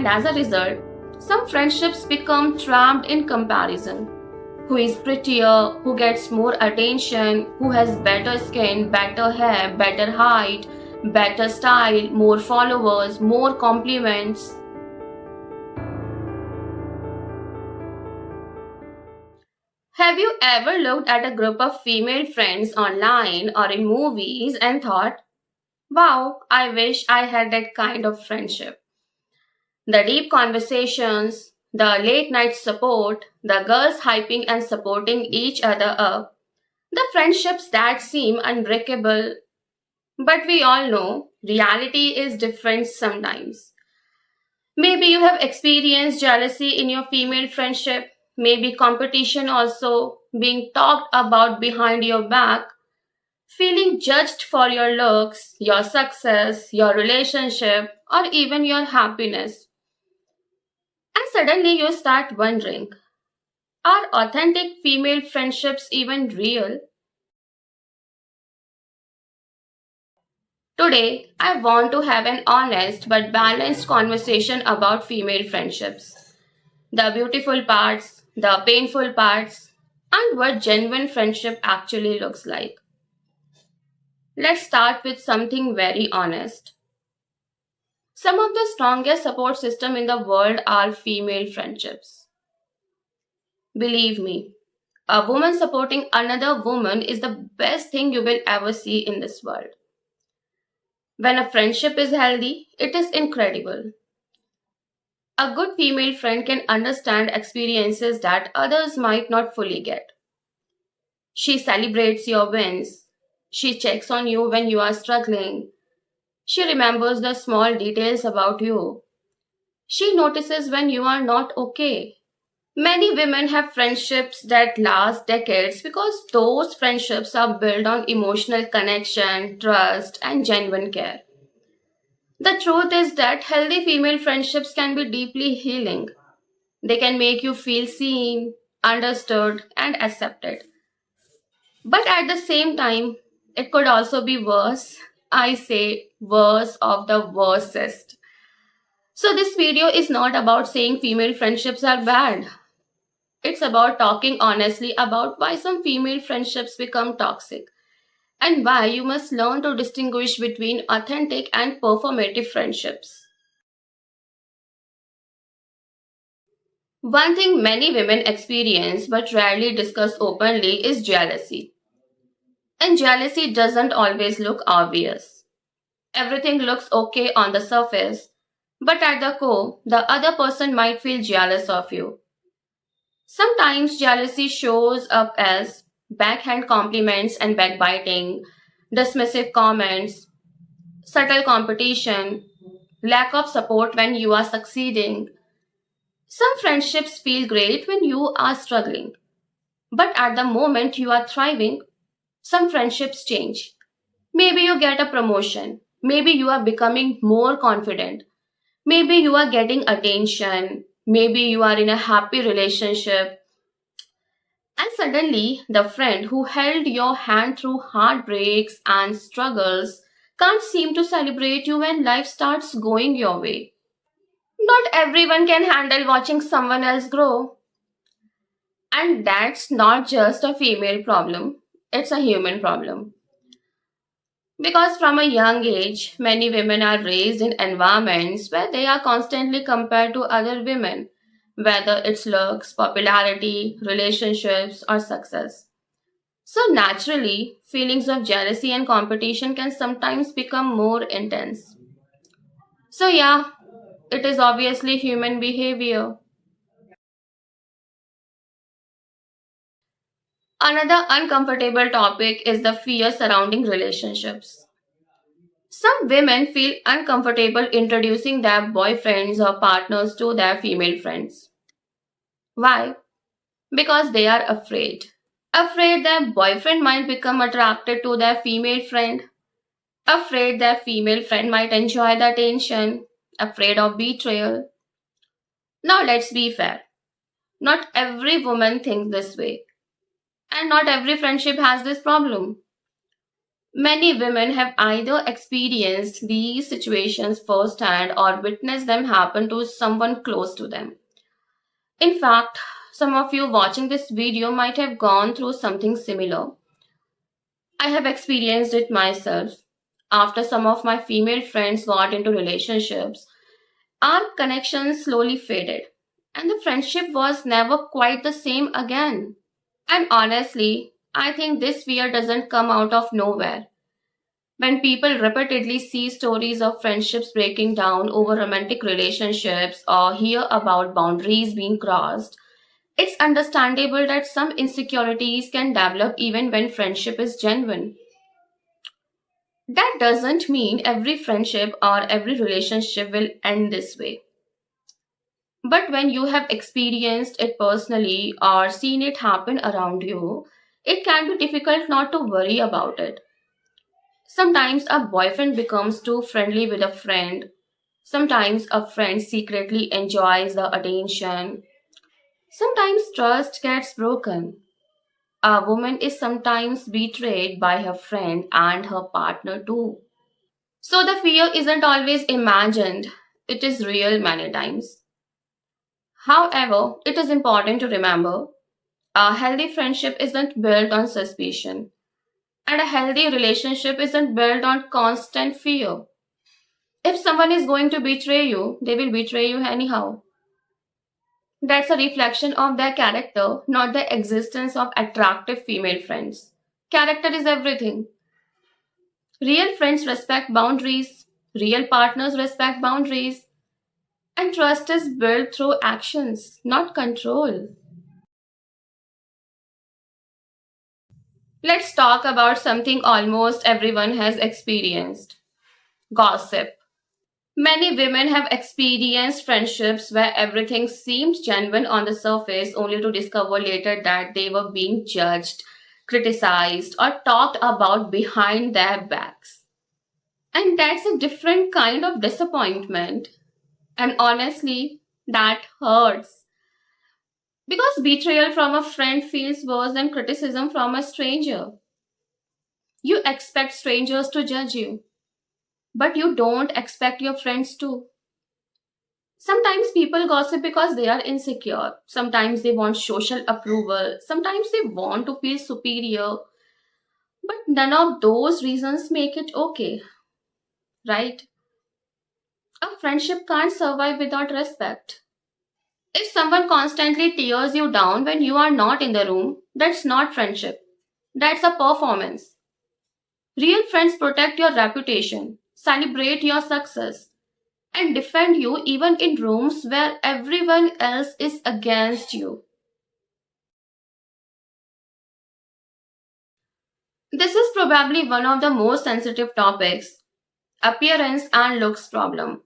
And as a result, some friendships become trapped in comparison. Who is prettier, who gets more attention, who has better skin, better hair, better height, better style, more followers, more compliments. Have you ever looked at a group of female friends online or in movies and thought, wow, I wish I had that kind of friendship? The deep conversations, the late night support, the girls hyping and supporting each other up, the friendships that seem unbreakable. But we all know reality is different sometimes. Maybe you have experienced jealousy in your female friendship, maybe competition also, being talked about behind your back, feeling judged for your looks, your success, your relationship, or even your happiness. And suddenly you start wondering, are authentic female friendships even real? Today, I want to have an honest but balanced conversation about female friendships. The beautiful parts, the painful parts, and what genuine friendship actually looks like. Let's start with something very honest. Some of the strongest support system in the world are female friendships. Believe me, a woman supporting another woman is the best thing you will ever see in this world. When a friendship is healthy, it is incredible. A good female friend can understand experiences that others might not fully get. She celebrates your wins. She checks on you when you are struggling. She remembers the small details about you. She notices when you are not okay. Many women have friendships that last decades because those friendships are built on emotional connection, trust, and genuine care. The truth is that healthy female friendships can be deeply healing. They can make you feel seen, understood, and accepted. But at the same time, it could also be worse. I say worse of the worstest. So, this video is not about saying female friendships are bad. It's about talking honestly about why some female friendships become toxic and why you must learn to distinguish between authentic and performative friendships. One thing many women experience but rarely discuss openly is jealousy. And jealousy doesn't always look obvious. Everything looks okay on the surface, but at the core, the other person might feel jealous of you. Sometimes jealousy shows up as backhand compliments and backbiting, dismissive comments, subtle competition, lack of support when you are succeeding. Some friendships feel great when you are struggling, but at the moment you are thriving, some friendships change. Maybe you get a promotion, maybe you are becoming more confident, maybe you are getting attention, maybe you are in a happy relationship. And suddenly, the friend who held your hand through heartbreaks and struggles can't seem to celebrate you when life starts going your way. Not everyone can handle watching someone else grow. And that's not just a female problem, it's a human problem. Because from a young age, many women are raised in environments where they are constantly compared to other women, whether it's looks, popularity, relationships, or success. So, naturally, feelings of jealousy and competition can sometimes become more intense. So, yeah, it is obviously human behavior. Another uncomfortable topic is the fear surrounding relationships. Some women feel uncomfortable introducing their boyfriends or partners to their female friends. Why? Because they are afraid. Afraid their boyfriend might become attracted to their female friend. Afraid their female friend might enjoy the attention. Afraid of betrayal. Now let's be fair. Not every woman thinks this way. And not every friendship has this problem. Many women have either experienced these situations firsthand or witnessed them happen to someone close to them. In fact, some of you watching this video might have gone through something similar. I have experienced it myself. After some of my female friends got into relationships, our connection slowly faded, and the friendship was never quite the same again. And honestly, I think this fear doesn't come out of nowhere. When people repeatedly see stories of friendships breaking down over romantic relationships or hear about boundaries being crossed, it's understandable that some insecurities can develop even when friendship is genuine. That doesn't mean every friendship or every relationship will end this way. But when you have experienced it personally or seen it happen around you, it can be difficult not to worry about it. Sometimes a boyfriend becomes too friendly with a friend. Sometimes a friend secretly enjoys the attention. Sometimes trust gets broken. A woman is sometimes betrayed by her friend and her partner too. So the fear isn't always imagined, it is real many times. However, it is important to remember a healthy friendship isn't built on suspicion, and a healthy relationship isn't built on constant fear. If someone is going to betray you, they will betray you anyhow. That's a reflection of their character, not the existence of attractive female friends. Character is everything. Real friends respect boundaries, real partners respect boundaries, and trust is built through actions, not control. Let's talk about something almost everyone has experienced: gossip. Many women have experienced friendships where everything seemed genuine on the surface only to discover later that they were being judged, criticized, or talked about behind their backs. And that's a different kind of disappointment. And honestly, that hurts. Because betrayal from a friend feels worse than criticism from a stranger. You expect strangers to judge you, but you don't expect your friends to. Sometimes people gossip because they are insecure. Sometimes they want social approval. Sometimes they want to feel superior. But none of those reasons make it okay, right? A friendship can't survive without respect. If someone constantly tears you down when you are not in the room, that's not friendship. That's a performance. Real friends protect your reputation, celebrate your success, and defend you even in rooms where everyone else is against you. This is probably one of the most sensitive topics: appearance and looks problem.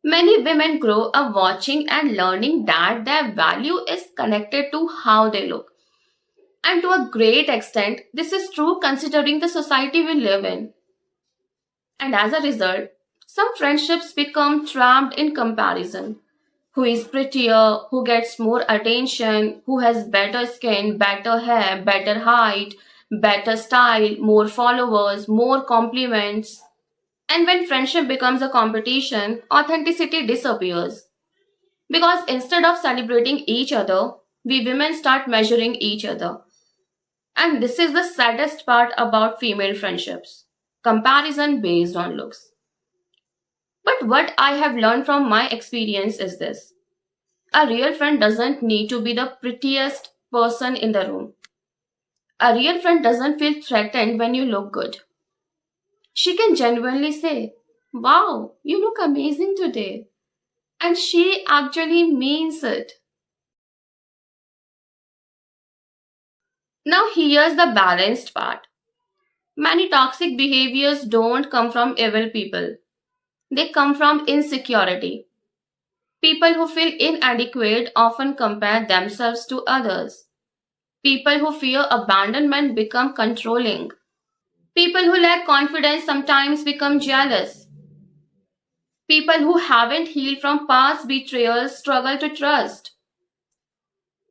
Many women grow up watching and learning that their value is connected to how they look. And to a great extent, this is true considering the society we live in. And as a result, some friendships become trapped in comparison. Who is prettier, who gets more attention, who has better skin, better hair, better height, better style, more followers, more compliments. And when friendship becomes a competition, authenticity disappears. Because instead of celebrating each other, we women start measuring each other. And this is the saddest part about female friendships: comparison based on looks. But what I have learned from my experience is this: a real friend doesn't need to be the prettiest person in the room. A real friend doesn't feel threatened when you look good. She can genuinely say, "Wow, you look amazing today." And she actually means it. Now, here's the balanced part. Many toxic behaviors don't come from evil people, they come from insecurity. People who feel inadequate often compare themselves to others. People who fear abandonment become controlling. People who lack confidence sometimes become jealous. People who haven't healed from past betrayals struggle to trust.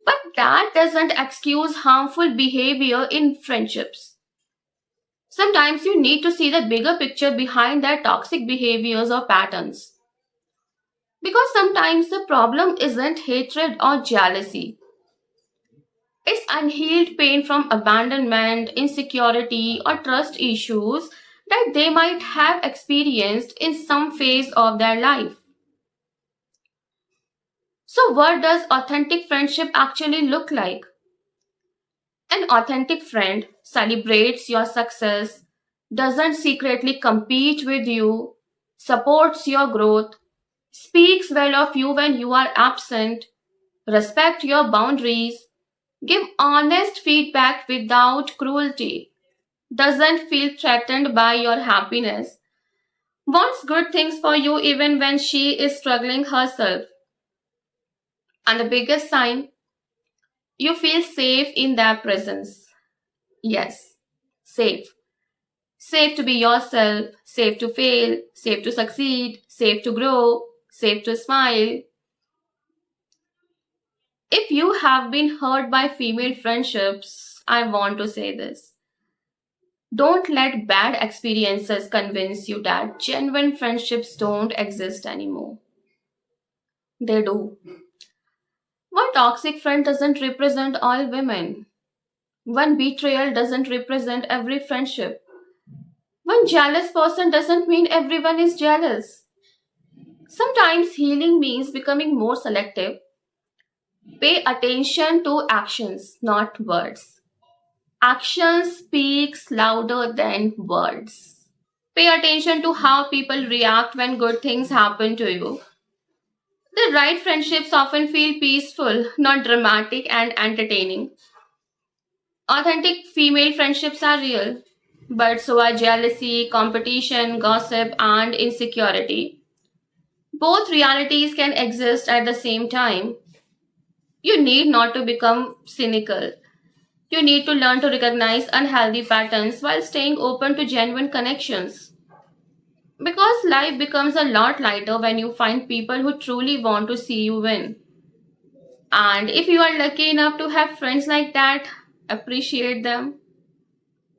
But that doesn't excuse harmful behavior in friendships. Sometimes you need to see the bigger picture behind their toxic behaviors or patterns. Because sometimes the problem isn't hatred or jealousy, it's unhealed pain from abandonment, insecurity, or trust issues that they might have experienced in some phase of their life. So, what does authentic friendship actually look like? An authentic friend celebrates your success, doesn't secretly compete with you, supports your growth, speaks well of you when you are absent, respect your boundaries, give honest feedback without cruelty, doesn't feel threatened by your happiness, wants good things for you even when she is struggling herself. And the biggest sign, you feel safe in their presence. Yes, safe. Safe to be yourself, safe to fail, safe to succeed, safe to grow, safe to smile. If you have been hurt by female friendships, I want to say this. Don't let bad experiences convince you that genuine friendships don't exist anymore. They do. One toxic friend doesn't represent all women. One betrayal doesn't represent every friendship. One jealous person doesn't mean everyone is jealous. Sometimes healing means becoming more selective. Pay attention to actions, not words. Action speaks louder than words. Pay attention to how people react when good things happen to you. The right friendships often feel peaceful, not dramatic and entertaining. Authentic female friendships are real, but so are jealousy, competition, gossip, and insecurity. Both realities can exist at the same time. You need not to become cynical. You need to learn to recognize unhealthy patterns while staying open to genuine connections. Because life becomes a lot lighter when you find people who truly want to see you win. And if you are lucky enough to have friends like that, appreciate them.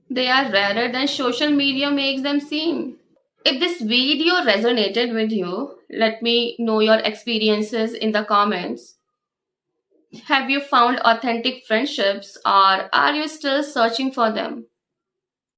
They are rarer than social media makes them seem. If this video resonated with you, let me know your experiences in the comments. Have you found authentic friendships or are you still searching for them?